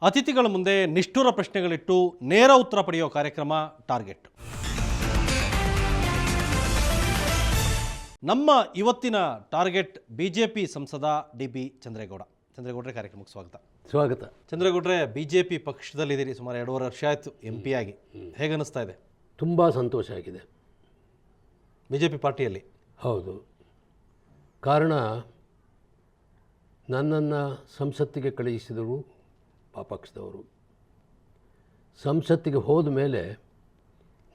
ಅತಿಥಿಗಳ ಮುಂದೆ ನಿಷ್ಠುರ ಪ್ರಶ್ನೆಗಳಿಟ್ಟು ನೇರ ಉತ್ತರ ಪಡೆಯುವ ಕಾರ್ಯಕ್ರಮ ಟಾರ್ಗೆಟ್. ನಮ್ಮ ಇವತ್ತಿನ ಟಾರ್ಗೆಟ್ ಬಿಜೆಪಿ ಸಂಸದ ಡಿ.ಬಿ. ಚಂದ್ರೇಗೌಡರೇ, ಕಾರ್ಯಕ್ರಮಕ್ಕೆ ಸ್ವಾಗತ. ಸ್ವಾಗತ. ಚಂದ್ರೇಗೌಡರೇ, ಬಿಜೆಪಿ ಪಕ್ಷದಲ್ಲಿದ್ದೀರಿ, ಸುಮಾರು 2.5 ವರ್ಷ ಆಯಿತು MP ಆಗಿ. ಹೇಗೆ ಅನ್ನಿಸ್ತಾ ಇದೆ? ತುಂಬ ಸಂತೋಷ ಆಗಿದೆ. ಬಿಜೆಪಿ ಪಾರ್ಟಿಯಲ್ಲಿ? ಹೌದು. ಕಾರಣ, ನನ್ನನ್ನು ಸಂಸತ್ತಿಗೆ ಕಳುಹಿಸಿದರು ಪಕ್ಷದವರು. ಸಂಸತ್ತಿಗೆ ಹೋದ ಮೇಲೆ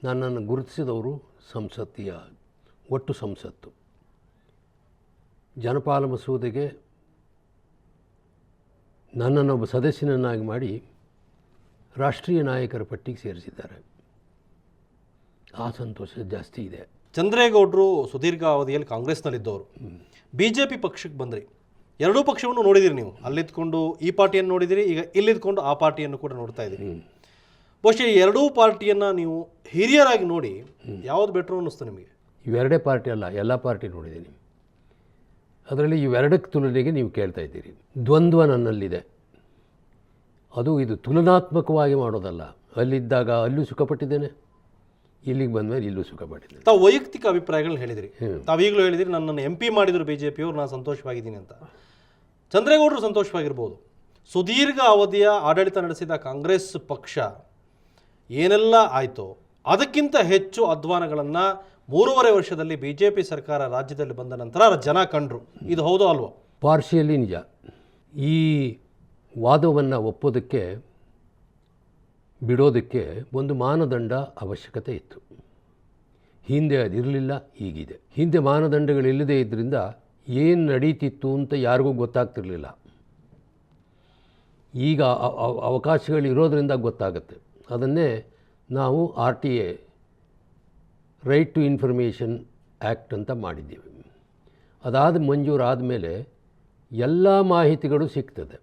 ನನ್ನನ್ನು ಗುರುತಿಸಿದವರು ಸಂಸತ್ತಿಯ ಒಟ್ಟು ಸಂಸತ್ತು. ಜನಪಾಲ ಮಸೂದೆಗೆ ನನ್ನನ್ನೊಬ್ಬ ಸದಸ್ಯನನ್ನಾಗಿ ಮಾಡಿ ರಾಷ್ಟ್ರೀಯ ನಾಯಕರ ಪಟ್ಟಿಗೆ ಸೇರಿಸಿದ್ದಾರೆ. ಆ ಸಂತೋಷ ಜಾಸ್ತಿ ಇದೆ. ಚಂದ್ರೇಗೌಡರು ಸುದೀರ್ಘ ಅವಧಿಯಲ್ಲಿ ಕಾಂಗ್ರೆಸ್ನಲ್ಲಿದ್ದವರು, ಬಿಜೆಪಿ ಪಕ್ಷಕ್ಕೆ ಬಂದ್ರಿ. ಎರಡೂ ಪಕ್ಷವನ್ನು ನೋಡಿದಿರಿ ನೀವು. ಅಲ್ಲಿದ್ಕೊಂಡು ಈ ಪಾರ್ಟಿಯನ್ನು ನೋಡಿದಿರಿ, ಈಗ ಇಲ್ಲಿದ್ಕೊಂಡು ಆ ಪಾರ್ಟಿಯನ್ನು ಕೂಡ ನೋಡ್ತಾ ಇದ್ದೀರಿ. ಬಹುಶಃ ಈ ಎರಡೂ ಪಾರ್ಟಿಯನ್ನು ನೀವು ಹಿರಿಯರಾಗಿ ನೋಡಿ ಯಾವುದು ಬೆಟ್ರು ಅನ್ನಿಸ್ತು ನಿಮಗೆ? ಇವೆರಡೇ ಪಾರ್ಟಿ ಅಲ್ಲ, ಎಲ್ಲ ಪಾರ್ಟಿ ನೋಡಿದ್ದೀನಿ. ಅದರಲ್ಲಿ ಇವೆರಡಕ್ಕೆ ತುಲನೆಗೆ ನೀವು ಕೇಳ್ತಾ ಇದ್ದೀರಿ. ದ್ವಂದ್ವ ನನ್ನಲ್ಲಿದೆ. ಇದು ತುಲನಾತ್ಮಕವಾಗಿ ಮಾಡೋದಲ್ಲ. ಅಲ್ಲಿದ್ದಾಗ ಅಲ್ಲೂ ಸುಖಪಟ್ಟಿದ್ದೇನೆ, ಇಲ್ಲಿಗೆ ಬಂದ ಮೇಲೆ ಇಲ್ಲೂ ಸುಖಪಟ್ಟಿದ್ದೇನೆ. ತಾವು ವೈಯಕ್ತಿಕ ಅಭಿಪ್ರಾಯಗಳನ್ನ ಹೇಳಿದಿರಿ. ತಾವೀಗಲೂ ಹೇಳಿದಿರಿ, ನನ್ನನ್ನು MP ಮಾಡಿದ್ರು ಬಿಜೆಪಿಯವರು, ನಾನು ಸಂತೋಷವಾಗಿದ್ದೀನಿ ಅಂತ. ಚಂದ್ರೇಗೌಡರು ಸಂತೋಷವಾಗಿರ್ಬೋದು. ಸುದೀರ್ಘ ಅವಧಿಯ ಆಡಳಿತ ನಡೆಸಿದ ಕಾಂಗ್ರೆಸ್ ಪಕ್ಷ ಏನೆಲ್ಲ ಆಯಿತೋ ಅದಕ್ಕಿಂತ ಹೆಚ್ಚು ಅಧ್ವಾನಗಳನ್ನು 3.5 ವರ್ಷದಲ್ಲಿ ಬಿಜೆಪಿ ಸರ್ಕಾರ ರಾಜ್ಯದಲ್ಲಿ ಬಂದ ನಂತರ ಜನ ಕಂಡ್ರು. ಇದು ಹೌದೋ ಅಲ್ವೋ? ಪಾರ್ಶಿಯಲಿ ನಿಜ. ಈ ವಾದವನ್ನು ಒಪ್ಪೋದಕ್ಕೆ ಬಿಡೋದಕ್ಕೆ ಒಂದು ಮಾನದಂಡ ಅವಶ್ಯಕತೆ ಇತ್ತು. ಹಿಂದೆ ಅದಿರಲಿಲ್ಲ, ಈಗಿದೆ. ಹಿಂದೆ ಮಾನದಂಡಗಳಿಲ್ಲದೆ ಇದ್ದರಿಂದ ಏನು ನಡೀತಿತ್ತು ಅಂತ ಯಾರಿಗೂ ಗೊತ್ತಾಗ್ತಿರಲಿಲ್ಲ. ಈಗ ಅವಕಾಶಗಳಿರೋದ್ರಿಂದ ಗೊತ್ತಾಗುತ್ತೆ. ಅದನ್ನೇ ನಾವು RTA, right to information act ಅಂತ ಮಾಡಿದ್ದೀವಿ. ಮಂಜೂರಾದ ಮೇಲೆ ಎಲ್ಲ ಮಾಹಿತಿಗಳು ಸಿಗ್ತದೆ.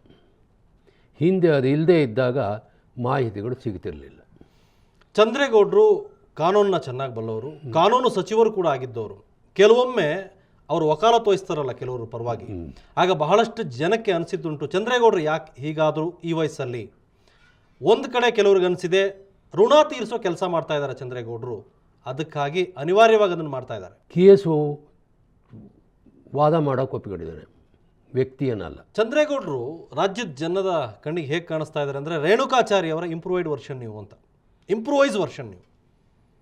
ಹಿಂದೆ ಅದು ಇಲ್ಲದೇ ಇದ್ದಾಗ ಮಾಹಿತಿಗಳು ಸಿಗ್ತಿರಲಿಲ್ಲ. ಚಂದ್ರೇಗೌಡರು ಕಾನೂನನ್ನ ಚೆನ್ನಾಗಿ ಬಲ್ಲವರು, ಕಾನೂನು ಸಚಿವರು ಕೂಡ ಆಗಿದ್ದವರು. ಕೆಲವೊಮ್ಮೆ ಅವರು ವಕಾಲತ್ತು ವಹಿಸ್ತಾರಲ್ಲ ಕೆಲವರು ಪರವಾಗಿ, ಆಗ ಬಹಳಷ್ಟು ಜನಕ್ಕೆ ಅನಿಸಿದ್ದುಂಟು, ಚಂದ್ರೇಗೌಡರು ಯಾಕೆ ಹೀಗಾದರೂ ಈ ವಯಸ್ಸಲ್ಲಿ. ಒಂದು ಕಡೆ ಕೆಲವ್ರಿಗೆ ಅನಿಸಿದೆ, ಋಣ ತೀರಿಸೋ ಕೆಲಸ ಮಾಡ್ತಾ ಇದ್ದಾರೆ ಚಂದ್ರೇಗೌಡರು, ಅದಕ್ಕಾಗಿ ಅನಿವಾರ್ಯವಾಗಿ ಅದನ್ನು ಮಾಡ್ತಾ ಇದ್ದಾರೆ. ಕೇಸು ವಾದ ಮಾಡೋಕೆ ಒಪ್ಪಿಕೊಂಡಿದ್ದಾರೆ, ವ್ಯಕ್ತಿಯನ್ನಲ್ಲ. ಚಂದ್ರೇಗೌಡರು ರಾಜ್ಯದ ಜನದ ಕಣ್ಣಿಗೆ ಹೇಗೆ ಕಾಣಿಸ್ತಾ ಇದ್ದಾರೆ ಅಂದರೆ, ರೇಣುಕಾಚಾರ್ಯ ಅವರ ಇಂಪ್ರೂವೈಡ್ ವರ್ಷನ್ ನೀವು ಅಂತ. ಇಂಪ್ರೂವೈಸ್ ವರ್ಷನ್ ನೀವು.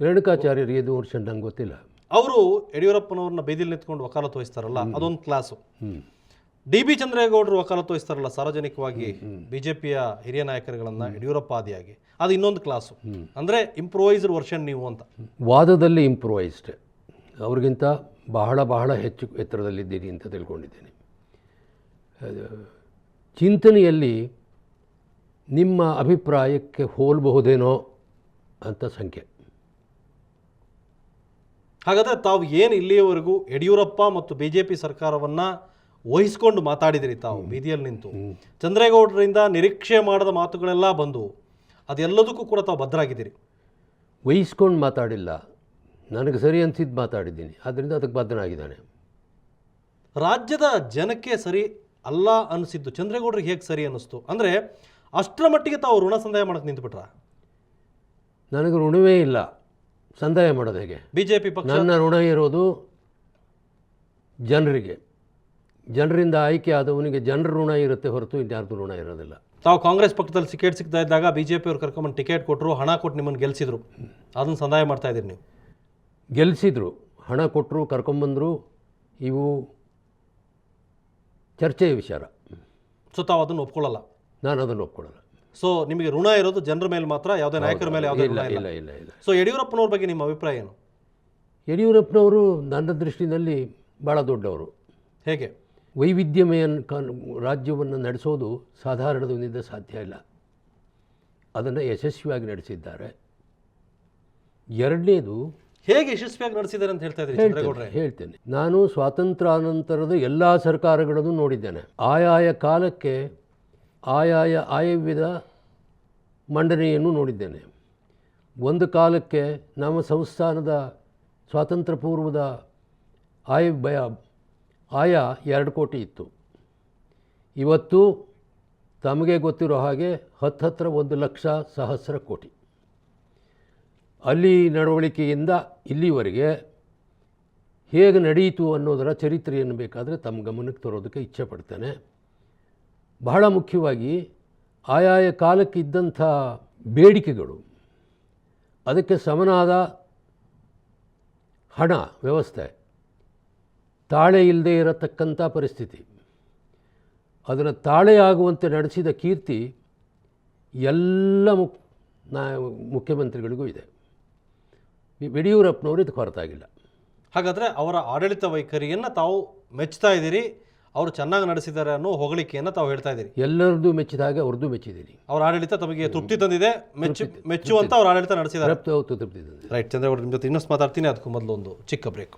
ರೇಣುಕಾಚಾರ್ಯರಿಗೆ ಇದು ವರ್ಷನ್ ನಂಗೆ ಗೊತ್ತಿಲ್ಲ. ಅವರು ಯಡಿಯೂರಪ್ಪನವ್ರನ್ನ ಬೇದಿಲಿ ನಿಂತ್ಕೊಂಡು ವಕಾಲತ್ತು ವಹಿಸ್ತಾರಲ್ಲ, ಅದೊಂದು ಕ್ಲಾಸು. ಡಿ.ಬಿ. ಚಂದ್ರೇಗೌಡರು ವಕಾಲತ್ತು ವಹಿಸ್ತಾರಲ್ಲ ಸಾರ್ವಜನಿಕವಾಗಿ ಬಿಜೆಪಿಯ ಹಿರಿಯ ನಾಯಕರುಗಳನ್ನ ಯಡಿಯೂರಪ್ಪ ಆದಿಯಾಗಿ, ಅದು ಇನ್ನೊಂದು ಕ್ಲಾಸು. ಅಂದರೆ ಇಂಪ್ರೂವೈಸ್ಡ್ ವರ್ಷನ್ ನೀವು ಅಂತ. ವಾದದಲ್ಲಿ ಇಂಪ್ರೂವೈಸ್ಡ್, ಅವ್ರಿಗಿಂತ ಬಹಳ ಬಹಳ ಹೆಚ್ಚು ಎತ್ತರದಲ್ಲಿದ್ದೀನಿ ಅಂತ ತಿಳ್ಕೊಂಡಿದ್ದೇನೆ. ಚಿಂತನೆಯಲ್ಲಿ ನಿಮ್ಮ ಅಭಿಪ್ರಾಯಕ್ಕೆ ಹೋಲಬಹುದೇನೋ ಅಂತ ಸಂಖ್ಯೆ. ಹಾಗಾದರೆ ತಾವು ಏನು ಇಲ್ಲಿಯವರೆಗೂ ಯಡಿಯೂರಪ್ಪ ಮತ್ತು ಬಿಜೆಪಿ ಸರ್ಕಾರವನ್ನು ವಹಿಸ್ಕೊಂಡು ಮಾತಾಡಿದಿರಿ, ತಾವು ಬೀದಿಯಲ್ಲಿ ನಿಂತು ಚಂದ್ರೇಗೌಡರಿಂದ ನಿರೀಕ್ಷೆ ಮಾಡದ ಮಾತುಗಳೆಲ್ಲ ಬಂದು, ಅದೆಲ್ಲದಕ್ಕೂ ಕೂಡ ತಾವು ಬದ್ಧರಾಗಿದ್ದೀರಿ. ವಹಿಸ್ಕೊಂಡು ಮಾತಾಡಿಲ್ಲ, ನನಗೆ ಸರಿ ಅನಿಸಿದ್ದು ಮಾತಾಡಿದ್ದೀನಿ, ಆದ್ದರಿಂದ ಅದಕ್ಕೆ ಬದ್ಧನಾಗಿದ್ದಾನೆ. ರಾಜ್ಯದ ಜನಕ್ಕೆ ಸರಿ ಅಲ್ಲ ಅನಿಸಿದ್ದು ಚಂದ್ರೇಗೌಡರಿಗೆ ಹೇಗೆ ಸರಿ ಅನ್ನಿಸ್ತು? ಅಂದರೆ ಅಷ್ಟರ ಮಟ್ಟಿಗೆ ತಾವು ಋಣ ಸಂದಾಯ ಮಾಡೋಕ್ಕೆ ನಿಂತುಬಿಟ್ರ? ನನಗೆ ಋಣವೇ ಇಲ್ಲ, ಸಂದಾಯ ಮಾಡೋದು ಹೇಗೆ? ಬಿಜೆಪಿ ಪಕ್ಷ ನನ್ನ ಋಣ ಇರೋದು ಜನರಿಗೆ. ಜನರಿಂದ ಆಯ್ಕೆ ಆದವನಿಗೆ ಜನರ ಋಣ ಇರುತ್ತೆ ಹೊರತು ಇನ್ಯಾರ್ದು ಋಣ ಇರೋದಿಲ್ಲ. ತಾವು ಕಾಂಗ್ರೆಸ್ ಪಕ್ಷದಲ್ಲಿ ಟಿಕೆಟ್ ಸಿಗ್ತಾ ಇದ್ದಾಗ ಬಿಜೆಪಿಯವರು ಕರ್ಕೊಂಬಂದು ಟಿಕೆಟ್ ಕೊಟ್ಟರು, ಹಣ ಕೊಟ್ಟು ನಿಮ್ಮನ್ನು ಗೆಲ್ಲಿಸಿದ್ರು, ಅದನ್ನು ಸಂದಾಯ ಮಾಡ್ತಾ ಇದ್ದೀರಿ ನೀವು. ಗೆಲ್ಲಿಸಿದ್ರು, ಹಣ ಕೊಟ್ಟರು, ಕರ್ಕೊಂಬಂದರು, ಇವು ಚರ್ಚೆಯ ವಿಚಾರ. ಸೊ ತಾವು ಅದನ್ನು ಒಪ್ಕೊಳ್ಳಲ್ಲ? ನಾನು ಅದನ್ನು ಒಪ್ಕೊಳ್ಳಲ್ಲ. ಸೊ ನಿಮಗೆ ಋಣ ಇರೋದು ಜನರ ಮೇಲೆ ಮಾತ್ರ, ಯಾವುದೇ ನಾಯಕರ ಮೇಲೆ ಯಾವುದೇ ಋಣ ಇಲ್ಲ ಇಲ್ಲ ಇಲ್ಲ. ಸೊ ಯಡಿಯೂರಪ್ಪನವ್ರ ಬಗ್ಗೆ ನಿಮ್ಮ ಅಭಿಪ್ರಾಯ ಏನು? ಯಡಿಯೂರಪ್ಪನವರು ನನ್ನ ದೃಷ್ಟಿನಲ್ಲಿ ಭಾಳ ದೊಡ್ಡವರು. ಹೇಗೆ? ವೈವಿಧ್ಯಮಯ ರಾಜ್ಯವನ್ನು ನಡೆಸೋದು ಸಾಧಾರಣದಿಂದ ಸಾಧ್ಯ ಇಲ್ಲ. ಅದನ್ನು ಯಶಸ್ವಿಯಾಗಿ ನಡೆಸಿದ್ದಾರೆ. ಎರಡನೇದು, ಹೇಗೆ ಯಶಸ್ವಿಯಾಗಿ ನಡೆಸಿದ್ದಾರೆ ಅಂತ ಹೇಳ್ತಾ ಇದ್ದೀರಿ ಚಂದ್ರೇಗೌಡರೇ? ಹೇಳ್ತೇನೆ. ನಾನು ಸ್ವಾತಂತ್ರ್ಯಾನಂತರದ ಎಲ್ಲ ಸರ್ಕಾರಗಳನ್ನು ನೋಡಿದ್ದೇನೆ. ಆಯಾಯ ಕಾಲಕ್ಕೆ ಆಯಾಯ ಆಯವ್ಯದ ಮಂಡನೆಯನ್ನು ನೋಡಿದ್ದೇನೆ. ಒಂದು ಕಾಲಕ್ಕೆ ನಮ್ಮ ಸಂಸ್ಥಾನದ ಸ್ವಾತಂತ್ರ್ಯ ಪೂರ್ವದ ಆಯ 2 ಕೋಟಿ ಇತ್ತು. ಇವತ್ತು ತಮಗೆ ಗೊತ್ತಿರೋ ಹಾಗೆ ಹತ್ತಿರ 1,00,000 ಕೋಟಿ ಅಲ್ಲಿ ನಡವಳಿಕೆಯಿಂದ ಇಲ್ಲಿವರೆಗೆ ಹೇಗೆ ನಡೆಯಿತು ಅನ್ನೋದರ ಚರಿತ್ರೆಯನ್ನು ಬೇಕಾದರೆ ತಮ್ಮ ಗಮನಕ್ಕೆ ತರೋದಕ್ಕೆ ಇಚ್ಛೆ ಪಡ್ತೇನೆ. ಬಹಳ ಮುಖ್ಯವಾಗಿ ಆಯಾಯ ಕಾಲಕ್ಕಿದ್ದಂಥ ಬೇಡಿಕೆಗಳು, ಅದಕ್ಕೆ ಸಮನಾದ ಹಣ ವ್ಯವಸ್ಥೆ, ತಾಳೆ ಇಲ್ಲದೆ ಇರತಕ್ಕಂಥ ಪರಿಸ್ಥಿತಿ, ಅದನ್ನು ತಾಳೆ ಆಗುವಂತೆ ನಡೆಸಿದ ಕೀರ್ತಿ ಎಲ್ಲ ಮುಖ್ಯಮಂತ್ರಿಗಳಿಗೂ ಇದೆ. ಯಡಿಯೂರಪ್ಪನವರು ಇದಕ್ಕೆ ಹೊರತಾಗಿಲ್ಲ. ಹಾಗಾದರೆ ಅವರ ಆಡಳಿತ ವೈಖರಿಯನ್ನು ತಾವು ಮೆಚ್ತಾ ಇದ್ದೀರಿ, ಅವರು ಚೆನ್ನಾಗಿ ನಡೆಸಿದ್ದಾರೆ ಅನ್ನೋ ಹೊಗಳಿಕೆಯನ್ನು ತಾವು ಹೇಳ್ತಾ ಇದ್ದೀರಿ. ಎಲ್ಲರದ್ದು ಮೆಚ್ಚಿದ ಹಾಗೆ ಅವ್ರದ್ದು ಮೆಚ್ಚಿದ್ದೀನಿ. ಅವರ ಆಡಳಿತ ತಮಗೆ ತೃಪ್ತಿ ತಂದಿದೆ, ಮೆಚ್ಚುವಂತ ಅವ್ರ ಆಡಳಿತ ನಡೆಸಿದ್ದಾರೆ. ತೃಪ್ತಿ ತಂದಿದೆ. ರೈಟ್ ಚಂದ್ರೇಗೌಡರು, ನಿಮ್ಮ ಜೊತೆ ಇನ್ನಷ್ಟು ಮಾತಾಡ್ತೀನಿ. ಅದಕ್ಕೂ ಮೊದಲು ಒಂದು ಚಿಕ್ಕ ಬ್ರೇಕ್.